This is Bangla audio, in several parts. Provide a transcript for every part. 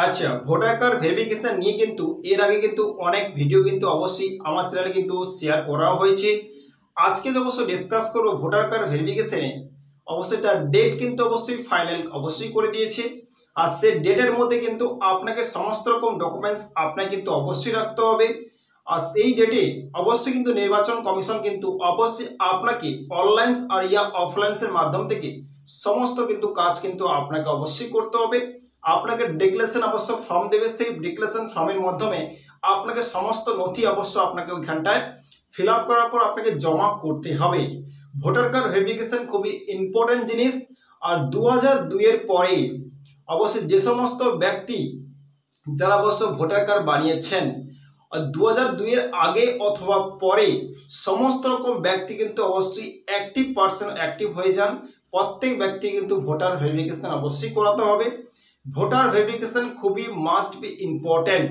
আচ্ছা, ভোটার কার্ড ভেরিফিকেশন নিয়ে কিন্তু এর আগে কিন্তু অনেক ভিডিও কিন্তু অবশ্যই আমার চ্যানেলে কিন্তু শেয়ার করা হয়েছে। আজকে যে অবশ্যই ডিসকাস করবো ভোটার কার্ড ভেরিফিকেশনে, অবশ্যই তার ডেট কিন্তু অবশ্যই ফাইনাল অবশ্যই করে দিয়েছে। আর সে ডেটের মধ্যে কিন্তু আপনাকে সমস্ত রকম ডকুমেন্টস আপনাকে কিন্তু অবশ্যই রাখতে হবে। আর এই ডেটে অবশ্যই কিন্তু নির্বাচন কমিশন কিন্তু অবশ্যই আপনাকে অনলাইন আর অফলাইনের মাধ্যম থেকে সমস্ত কিন্তু কাজ কিন্তু আপনাকে অবশ্যই করতে হবে। আপনাকে ডিক্লারেশন অবশ্য ফর্ম দেবে, সেই ডিক্লারেশন ফর্মের মাধ্যমে আপনাকে সমস্ত নথি অবশ্য আপনাকে ওইখানটায় ফিল আপ করার পর আপনাকে জমা করতে হবে। ভোটার কার্ড ভেরিফিকেশন খুবই ইম্পর্টেন্ট জিনিস। আর 2002 এর পরে অবশ্যই যে সমস্ত ব্যক্তি যারা অবশ্য ভোটার কার্ড বানিয়েছেন, আর 2002 এর আগে অথবা পরে সমস্ত রকম ব্যক্তি কিন্তু অবশ্যই অ্যাক্টিভ হয়ে যান। প্রত্যেক ব্যক্তি কিন্তু ভোটার ভেরিফিকেশন অবশ্যই করাতে হবে। ভোটার ভেরিফিকেশন খুবই মাস্ট বি ইম্পর্টেন্ট।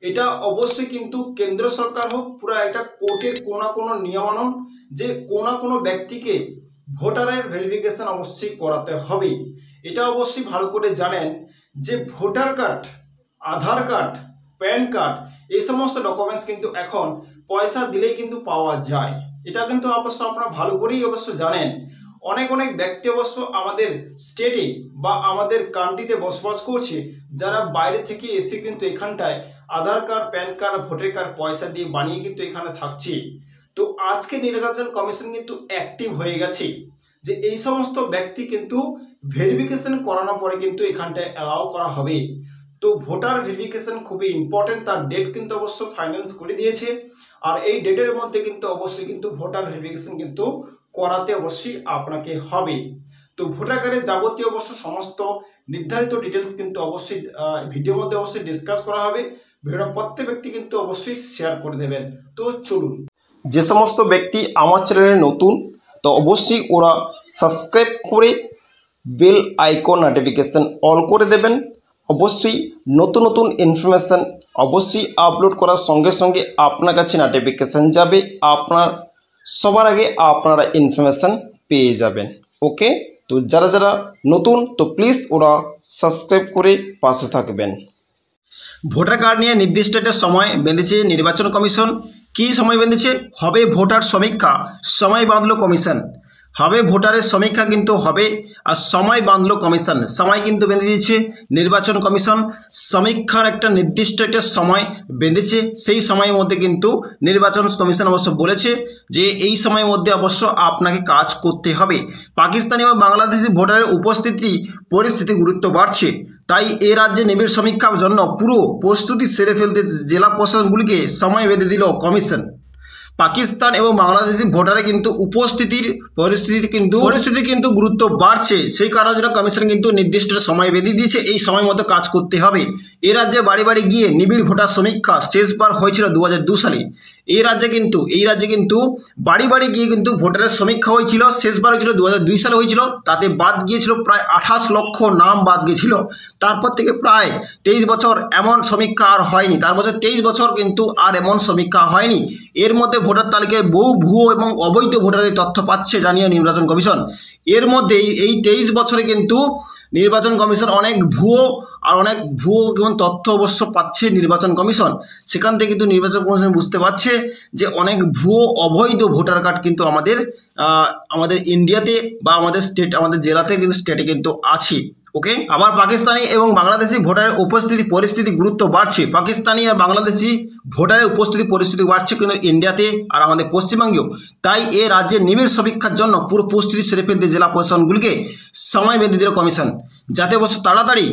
এটা অবশ্যই কিন্তু কেন্দ্র সরকার হোক, পুরো এটা কোর্টের কোনো নিয়মানুন যে কোনো ব্যক্তিকে ভোটারের ভেরিফিকেশন অবশ্যই করাতে হবে। এটা অবশ্যই ভালো করে জানেন যে ভোটার কার্ড, আধার কার্ড, প্যান কার্ড এই সমস্ত ডকুমেন্টস কিন্তু এখন পয়সা দিলেই কিন্তু পাওয়া যায়। এটা কিন্তু অবশ্য আপনারা ভালো করেই অবশ্য জানেন। অনেক ব্যক্তি অবশ্য আমাদের স্টেটে বা আমাদের কান্ট্রিতে বসবাস করছে, যারা বাইরে থেকে এসে কিন্তু এখানটায় Aadhaar card, PAN card, voter card পয়সা দিয়ে বানিয়ে কিন্তু এখানে থাকছে। তো আজকে নির্বাচন কমিশন কিন্তু অ্যাক্টিভ হয়ে গেছে যে এই সমস্ত ব্যক্তি কিন্তু ভেরিফিকেশন করানোর পরে কিন্তু এখানটায় অ্যালাউ করা হবে। তো ভোটার ভেরিফিকেশন খুবই ইম্পর্টেন্ট, তার ডেট কিন্তু অবশ্য ফাইন্যান্স করে দিয়েছে। আর এই ডেটের মধ্যে কিন্তু অবশ্যই কিন্তু ভোটার ভেরিফিকেশন কিন্তু করাতে অবশ্যই আপনাকে হবে। তো ভোটার কার্ডের যাবতীয় অবশ্য সমস্ত নির্ধারিত ডিটেলস কিন্তু অবশ্যই ভিডিওর মধ্যে অবশ্যই ডিসকাস করা হবে। ভিডিওটা প্রত্যেক ব্যক্তি কিন্তু অবশ্যই শেয়ার করে দেবেন। তো চলুন, যে সমস্ত ব্যক্তি আমার চ্যানেলে নতুন, তো অবশ্যই ওরা সাবস্ক্রাইব করে বেল আইকন নোটিফিকেশন অল করে দেবেন। অবশ্যই নতুন ইনফরমেশান অবশ্যই আপলোড করার সঙ্গে সঙ্গে আপনার কাছে নোটিফিকেশান যাবে, আপনার সবার আগে আপনারা ইনফরমেশান পেয়ে যাবেন। ওকে, তো যারা নতুন তো প্লিজ ওরা সাবস্ক্রাইব করে পাশে থাকবেন। ভোটার কার্ড নিয়ে নির্দিষ্ট একটা সময় বেঁধেছে নির্বাচন কমিশন। কি সময় বেঁধেছে? হবে ভোটার সমীক্ষা, সময় বাঁধলো কমিশন। হবে ভোটারের সমীক্ষা কিন্তু হবে, আর সময় বাঁধলো কমিশন। সময় কিন্তু বেঁধে দিয়েছে নির্বাচন কমিশন। সমীক্ষার একটা নির্দিষ্ট একটা সময় বেঁধেছে, সেই সময়ের মধ্যে কিন্তু নির্বাচন কমিশন অবশ্য বলেছে যে এই সময়ের মধ্যে অবশ্য আপনাকে কাজ করতে হবে। পাকিস্তানি এবং বাংলাদেশি ভোটারের পরিস্থিতি গুরুত্ব বাড়ছে, তাই এ রাজ্যে নিবিড় সমীক্ষার জন্য পুরো প্রস্তুতি সেরে ফেলতে জেলা প্রশাসনগুলিকে সময় বেঁধে দিল কমিশন। পাকিস্তান এবং বাংলাদেশি ভোটারে কিন্তু পরিস্থিতি কিন্তু গুরুত্ব বাড়ছে, সেই কারণে কমিশন কিন্তু নির্দিষ্ট সময় বেঁধে দিয়েছে, এই সময়ের মধ্যে কাজ করতে হবে। এ রাজ্যে বাড়ি গিয়ে নিবিড় ভোটার সমীক্ষা শেষবার হয়েছিল 2002 সালে। এই রাজ্যে কিন্তু বাড়ি গিয়ে কিন্তু ভোটারের সমীক্ষা হয়েছিল, শেষবার হয়েছিল 2002 সালে হয়েছিল। তাতে বাদ গিয়েছিল প্রায় 28 লক্ষ নাম বাদ গিয়েছিল। তারপর থেকে প্রায় 23 বছর এমন সমীক্ষা আর হয়নি। তার বছর 23 বছর কিন্তু আর এমন সমীক্ষা হয়নি। এর মধ্যে ভোটার তালিকায় বহু ভুয়ো এবং অবৈধ ভোটারের তথ্য পাচ্ছে জানিয়ে নির্বাচন কমিশন। এর মধ্যেই এই 23 বছরে কিন্তু নির্বাচন কমিশন অনেক ভুয়ো এবং তথ্য অবশ্য পাচ্ছে নির্বাচন কমিশন। সেখান থেকে কিন্তু নির্বাচন কমিশন বুঝতে পারছে যে অনেক ভুয়ো অবৈধ ভোটার কার্ড কিন্তু আমাদের ইন্ডিয়াতে বা আমাদের জেলাতে কিন্তু স্টেটে কিন্তু আছে। ওকে, আবার পাকিস্তানি এবং বাংলাদেশি ভোটারের পরিস্থিতি গুরুত্ব বাড়ছে। পাকিস্তানি আর বাংলাদেশি ভোটারের পরিস্থিতি বাড়ছে কিন্তু ইন্ডিয়াতে আর আমাদের পশ্চিমবঙ্গেও। তাই এ রাজ্যের নিবিড় সমীক্ষার জন্য পুরো প্রস্তুতি সেরে ফেলতে জেলা প্রশাসনগুলিকে সময় বেঁধে দিল কমিশন, যাতে অবশ্য তাড়াতাড়ি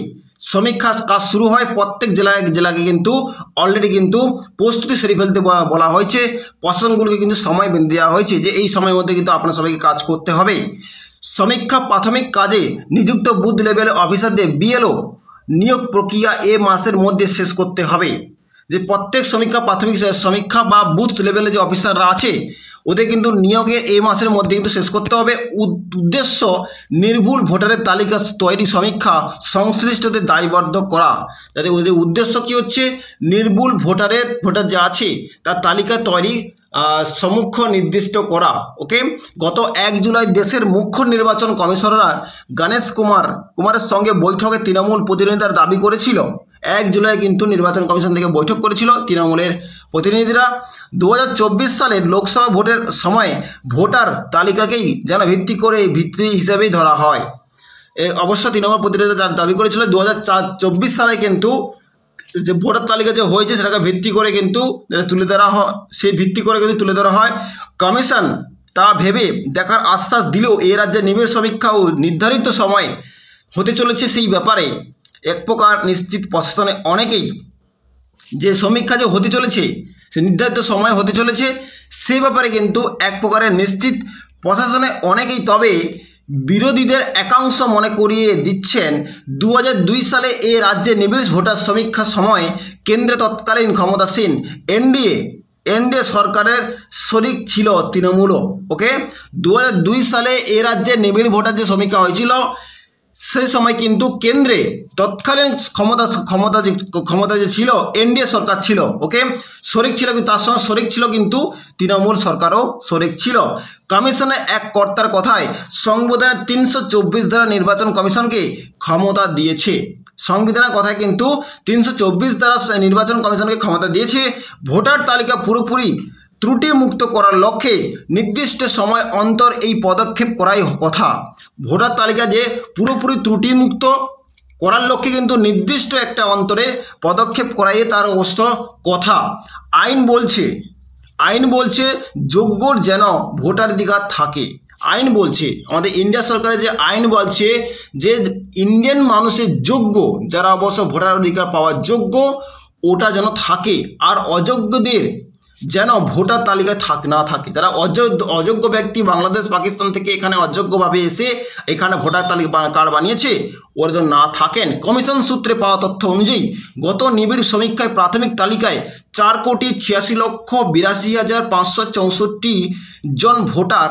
সমীক্ষা কাজ শুরু হয়। প্রত্যেক জেলাকে কিন্তু অলরেডি কিন্তু প্রস্তুতি সেরে ফেলতে বলা হয়েছে। প্রশাসনগুলিকে কিন্তু সময় বেঁধে দেওয়া হয়েছে যে এই সময়ের মধ্যে কিন্তু আপনার সবাইকে কাজ করতে হবে। সমীক্ষা প্রাথমিক কাজে নিযুক্ত বুথ লেভেল অফিসারদের BLO নিয়োগ প্রক্রিয়া এ মাসের মধ্যে শেষ করতে হবে। যে প্রত্যেক প্রাথমিক সমীক্ষা বা বুথ লেভেলে যে অফিসাররা আছে ওদের কিন্তু নিয়োগের এই মাসের মধ্যে কিন্তু শেষ করতে হবে। উদ্দেশ্য নির্ভুল ভোটারের তালিকা তৈরি, সমীক্ষা সংশ্লিষ্টদের দায়বদ্ধ করা। যাতে ওদের উদ্দেশ্য কি হচ্ছে, নির্ভুল ভোটার যে আছে তার তালিকা তৈরি সম্মুখ নির্দিষ্ট করা। ওকে, গত 1 জুলাই দেশের মুখ্য নির্বাচন কমিশনার গণেশ কুমারের সঙ্গে বৈঠকে তৃণমূল প্রতিনিধিরা দাবি করেছিল 1 জুলাই কিন্তু নির্বাচন কমিশন থেকে বৈঠক করেছিল তৃণমূলের প্রতিনিধিরা। 2024 সালের লোকসভা ভোটের সময় ভোটার তালিকাকেই যেন ভিত্তি হিসেবেই ধরা হয়। অবশ্য তৃণমূল প্রতিনিধিরা দাবি করেছিল 2024 সালে কিন্তু যে ভোটার তালিকা যে হয়েছে সেটাকে ভিত্তি করে কিন্তু তুলে ধরা হয়, সেই ভিত্তি করে কিন্তু তুলে ধরা হয়। কমিশন তা ভেবে দেখার আশ্বাস দিলেও এই রাজ্যে নিবিড় সমীক্ষা ও নির্ধারিত সময় হতে চলেছে সেই ব্যাপারে এক প্রকার নিশ্চিত প্রশাসনে অনেকেই। যে সমীক্ষা যে হতে চলেছে সে নির্ধারিত সময় হতে চলেছে সেই ব্যাপারে কিন্তু এক প্রকারের নিশ্চিত প্রশাসনে অনেকেই। তবে বিরোধীদের একাংশ মনে করিয়ে দিচ্ছেন 2002 সালে এ রাজ্যে নিবিড় ভোটার সমীক্ষার সময় কেন্দ্রে তৎকালীন ক্ষমতাসীন এনডিএ সরকারের শরিক ছিল তৃণমূলও। ওকে, 2002 সালে এ রাজ্যে নিবিড় ভোটার যে সমীক্ষা হয়েছিল সেই সময় কিন্তু কেন্দ্রে তৎকালীন ক্ষমতা যে ছিল এনডিএ সরকার ছিল। ওকে, শরিক ছিল, কিন্তু তার সঙ্গে শরিক ছিল কিন্তু তৃণমূল সরকারও শরিক ছিল। কমিশনের এক কর্তার কথায় সংবিধানের 324 ধারা নির্বাচন কমিশনকে ক্ষমতা দিয়েছে। সংবিধানের কথায় কিন্তু 324 ধারা নির্বাচন কমিশনকে ক্ষমতা দিয়েছে ভোটার তালিকা পুরোপুরি ত্রুটিমুক্ত করার লক্ষ্যে নির্দিষ্ট সময় অন্তর এই পদক্ষেপ করাই কথা। ভোটার তালিকা যে পুরোপুরি ত্রুটিমুক্ত করার লক্ষ্যে কিন্তু নির্দিষ্ট একটা অন্তরে পদক্ষেপ করাই তার অবশ্য কথা। আইন বলছে যোগ্যর যেন ভোটাধিকার থাকে। আইন বলছে, আমাদের ইন্ডিয়া সরকারের যে আইন বলছে যে ইন্ডিয়ান মানুষের যোগ্য, যারা অবশ্য ভোটার অধিকার পাওয়ার যোগ্য ওটা যেন থাকে, আর অযোগ্যদের যেন ভোটার তালিকায় না থাকে। যারা অযোগ্য ব্যক্তি বাংলাদেশ পাকিস্তান থেকে এখানে অযোগ্যভাবে এসে এখানে ভোটার তালিকা কার্ড বানিয়েছে ওরা যেন না থাকেন। কমিশন সূত্রে পাওয়া তথ্য অনুযায়ী গত নিবিড় সমীক্ষায় প্রাথমিক তালিকায় 4,86,82,564 জন ভোটার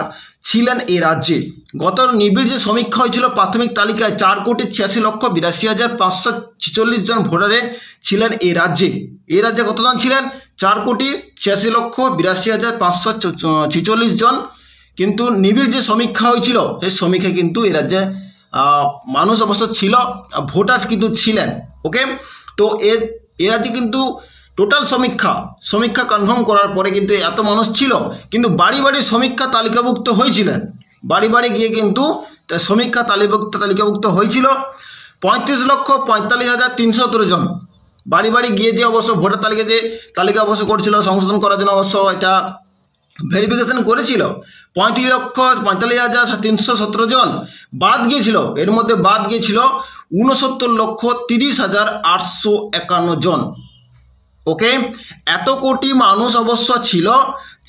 ছিলেন এ রাজ্যে। গত নিবিড় যে সমীক্ষা হয়েছিল প্রাথমিক তালিকায় 4,86,82,546 জন ভোটারে ছিলেন এ রাজ্যে। এ রাজ্যে কতজন ছিলেন? 4,86,82,546 জন। কিন্তু নিবিড় যে সমীক্ষা হয়েছিল সেই সমীক্ষায় কিন্তু এ রাজ্যে মানুষ অবশ্য ছিল, ভোটার কিন্তু ছিলেন। ওকে, তো এ রাজ্যে কিন্তু টোটাল সমীক্ষা কনফার্ম করার পরে কিন্তু এত মানুষ ছিল, কিন্তু বাড়ি বাড়ি সমীক্ষা তালিকাভুক্ত হয়েছিলেন। বাড়ি বাড়ি গিয়ে কিন্তু সমীক্ষা তালিকাভুক্ত হয়েছিল 35,45,317 জন। বাড়ি বাড়ি গিয়ে যে অবশ্য ভোটার তালিকা অবশ্য করছিল সংশোধন করার জন্য, অবশ্য এটা ভেরিফিকেশন করেছিল 35,45,317 জন। বাদ গিয়েছিল, এর মধ্যে বাদ গিয়েছিল 69,30,851 জন। ওকে, এত কোটি মানুষ অবশ্য ছিল,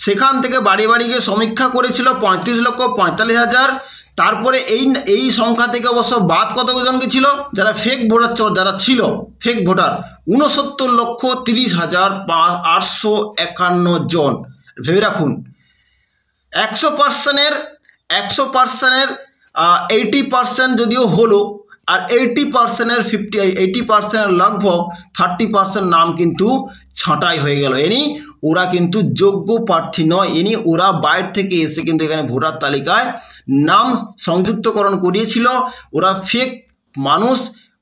সেখান থেকে বাড়ি বাড়ি গিয়ে সমীক্ষা করেছিল 35,45,000। তারপরে এই সংখ্যা থেকে অবশ্য বাদ কতজনকে ছিল? যারা ফেক ভোটার যারা ছিল, ফেক ভোটার 69,30,851 জন। ভেবে রাখুন, 100%-এর 80% যদিও হলো, আর 80%-এর 80%-এর লগভগ 30% নাম কিন্তু ছাঁটাই হয়ে গেল। ওরা কিন্তু যোগ্য প্রার্থী নয়, ওরা বাইরে থেকে এসে কিন্তু এখানে ভোটার তালিকায় নাম সংযুক্তকরণ করিয়েছিল। ওরা ফেক মানুষ,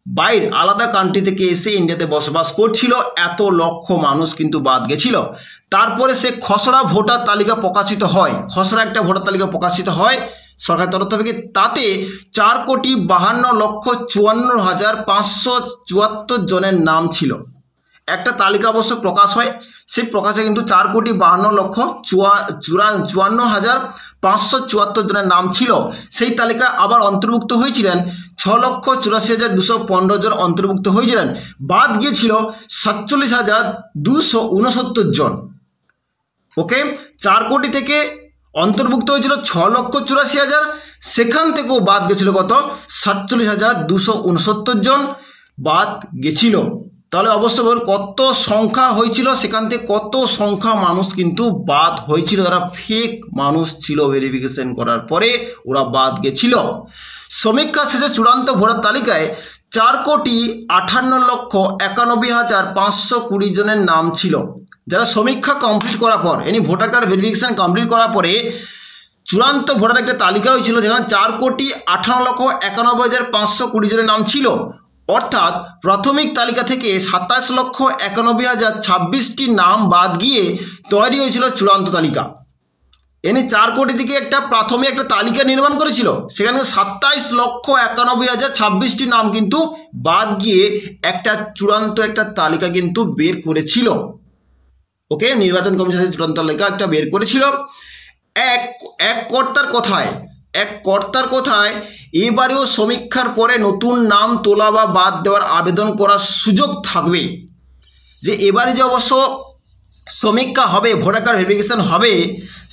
বাইরে আলাদা কান্ট্রি থেকে এসে ইন্ডিয়াতে বসবাস করছিল। এত লক্ষ মানুষ কিন্তু বাদ গেছিল। তারপরে সে খসড়া ভোটার তালিকা প্রকাশিত হয়, খসড়া একটা ভোটার তালিকা প্রকাশিত হয় সরকারের তরফ থেকে। তাতে 4,52,54,574 জনের নাম ছিল। একটা তালিকা অবশ্য প্রকাশ হয়, সেই প্রকাশে কিন্তু 4,52,54,574 জনের নাম ছিল। সেই তালিকা আবার অন্তর্ভুক্ত হয়েছিলেন 6,84,215 জন অন্তর্ভুক্ত হয়েছিলেন। বাদ গিয়েছিল 47,269 জন। ওকে, 4 কোটি থেকে অন্তর্ভুক্ত হয়েছিল 6,84,000, সেখান থেকেও বাদ গেছিল কত? 47,269 জন বাদ গেছিল। তাহলে অবশ্য কত সংখ্যা হয়েছিল, সেখান থেকে কত সংখ্যা মানুষ কিন্তু বাদ হয়েছিল, যারা ফেক মানুষ ছিল। ভেরিফিকেশন করার পরে ওরা বাদ গেছিল। সমীক্ষা শেষে চূড়ান্ত ভোটার তালিকায় 4,58,91,520 জনের নাম ছিল। যারা সমীক্ষা কমপ্লিট করার পর, ভোটার কার্ড ভেরিফিকেশন কমপ্লিট করার পরে চূড়ান্ত ভোটার একটা তালিকা হয়েছিল, যেখানে 4,58,91,520 জনের নাম ছিল। অর্থাৎ প্রাথমিক তালিকা থেকে 27,91,026টি নাম বাদ গিয়ে তৈরি হয়েছিল চূড়ান্ত তালিকা। এনে 4 কোটি থেকে একটা প্রাথমিক একটা তালিকা নির্মাণ করেছিল, সেখানে 27,91,026টি নাম কিন্তু বাদ গিয়ে একটা চূড়ান্ত একটা তালিকা কিন্তু বের করেছিল। ওকে, নির্বাচন কমিশনের চূড়ান্ত তালিকা একটা বের করেছিল। এক কর্তার কথায় এবারেও সমীক্ষার পরে নতুন নাম তোলা বা বাদ দেওয়ার আবেদন করার সুযোগ থাকবে। যে এবারে যে অবশ্য সমীক্ষা হবে, ভোটার কার্ড ভেরিফিকেশন হবে,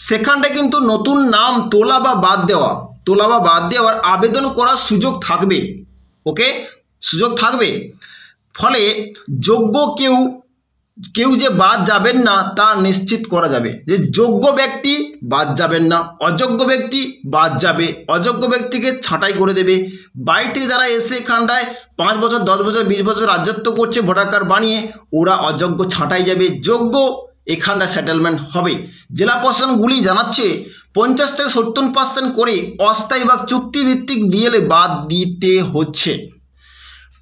সেখানটায় কিন্তু নতুন নাম তোলা বা বাদ দেওয়ার আবেদন করার সুযোগ থাকবে। ওকে, সুযোগ থাকবে। ফলে যোগ্য কেউ যে বাদ যাবেন না তা নিশ্চিত করা যাবে। যে যোগ্য ব্যক্তি বাদ যাবেন না, অযোগ্য ব্যক্তি বাদ যাবে, অযোগ্য ব্যক্তিকে ছাঁটাই করে দেবে। বাইরে থেকে যারা এসে এখানটায় 5 বছর 10 বছর 20 বছর রাজত্ব করছে ভোটার কার্ড বানিয়ে, ওরা অযোগ্য ছাঁটাই যাবে, যোগ্য এখানটা সেটেলমেন্ট হবে। জেলা প্রশাসনগুলি জানাচ্ছে 50 থেকে 70% করে অস্থায়ী বা চুক্তিভিত্তিক বিএলএ বাদ দিতে হচ্ছে।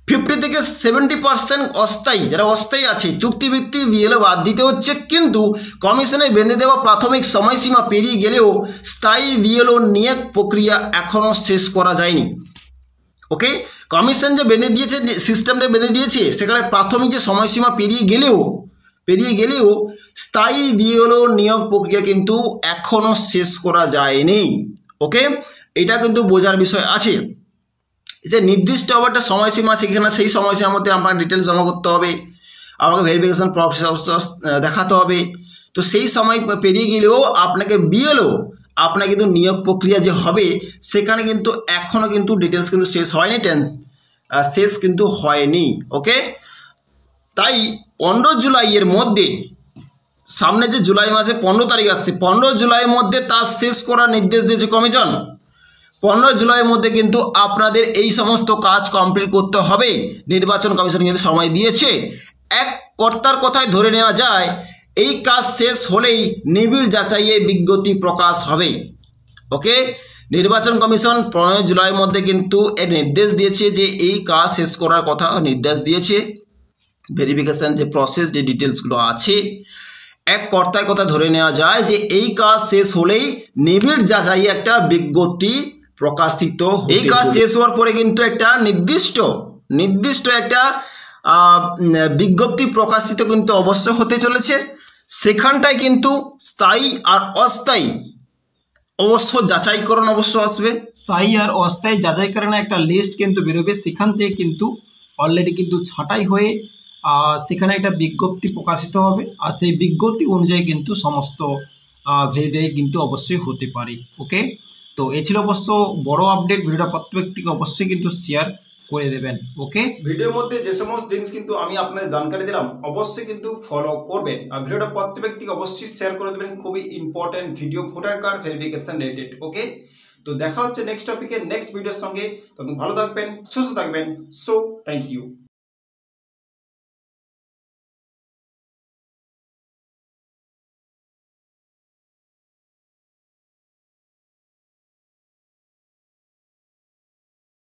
50 থেকে 70% অস্থায়ী, যারা অস্থায়ী আছে চুক্তিভিত্তিক বিএলএ বাদ দিতে হচ্ছে। কিন্তু কমিশনে বেঁধে দেওয়া প্রাথমিক সময়সীমা পেরিয়ে গেলেও স্থায়ী বিএলও নিয়োগ প্রক্রিয়া এখনও শেষ করা যায়নি। ওকে, কমিশন যে বেঁধে দিয়েছে, সিস্টেমটা বেঁধে দিয়েছে, সেখানে প্রাথমিক যে সময়সীমা পেরিয়ে গেলেও স্থায়ী বিএলও নিয়োগ প্রক্রিয়া কিন্তু এখনও শেষ করা যায়নি। ওকে, এটা কিন্তু বোঝার বিষয় আছে যে নির্দিষ্ট একটা সময়সীমা আছে, এখানে সেই সময়সীমার মধ্যে আপনাকে ডিটেলস জমা করতে হবে, আমাকে ভেরিফিকেশন প্রসেস দেখাতে হবে। তো সেই সময় পেরিয়ে গেলেও আপনাকে বিএলও আপনার কিন্তু নিয়োগ প্রক্রিয়া যে হবে সেখানে কিন্তু এখনও কিন্তু ডিটেলস কিন্তু শেষ হয়নি। ওকে, তাই 15 জুলাইয়ের মধ্যে, সামনে যে জুলাই মাসে 15 তারিখ আসছে, 15 জুলাইয়ের মধ্যে তা শেষ করার নির্দেশ দিয়েছে কমিশন। 15 জুলাইয়ের মধ্যে কিন্তু আপনাদের এই সমস্ত কাজ কমপ্লিট করতে হবে। নির্বাচন কমিশন কিন্তু সময় দিয়েছে। এক কর্তার কথায় ধরে নেওয়া যায় এই কাজ শেষ হলেই নিবিড় যাচাইয়ে বিজ্ঞপ্তি প্রকাশ হবে। ওকে, নির্বাচন কমিশন 15 জুলাইয়ের মধ্যে কিন্তু এর নির্দেশ দিয়েছে যে এই কাজ শেষ করার কথা নির্দেশ দিয়েছে। ভেরিফিকেশন যে প্রসেস, যে ডিটেলসগুলো আছে, এক কর্তার কথা ধরে নেওয়া যায় যে এই কাজ শেষ হলেই নিবিড় যাচাইয়ে একটা বিজ্ঞপ্তি প্রকাশিত। এই কাজ শেষ হওয়ার পরে কিন্তু একটা নির্দিষ্ট একটা বিজ্ঞপ্তি প্রকাশিত কিন্তু অবশ্য হতে চলেছে। সেখানটায় কিন্তু স্থায়ী আর অস্থায়ী অবশ্য যাচাইকরণ অবশ্য আসবে। স্থায়ী আর অস্থায়ী যাচাইকরণের একটা লিস্ট কিন্তু বেরোবে। সেখান থেকে কিন্তু অলরেডি কিন্তু ছাঁটাই হয়ে সেখানে একটা বিজ্ঞপ্তি প্রকাশিত হবে। আর সেই বিজ্ঞপ্তি অনুযায়ী কিন্তু সমস্ত ভেরিফাই কিন্তু অবশ্যই হতে পারে। ওকে, তো এ ছিল অবশ্য বড় আপডেট। ভিডিওটা প্রত্যেকটিকে অবশ্যই কিন্তু শেয়ার করে দেবেন। ওকে, ভিডিওর মধ্যে যে সমস্ত জিনিস কিন্তু আমি আপনাদের জানকারি দিলাম অবশ্যই কিন্তু ফলো করবেন। আর ভিডিওটা প্রত্যেকটিকে অবশ্যই শেয়ার করে দেবেন। খুবই important video, voter card verification related. Okay, তো দেখা হচ্ছে নেক্সট টপিকে, নেক্সট ভিডিওর সঙ্গে। তখন ভালো থাকবেন, সুস্থ থাকবেন। So thank you.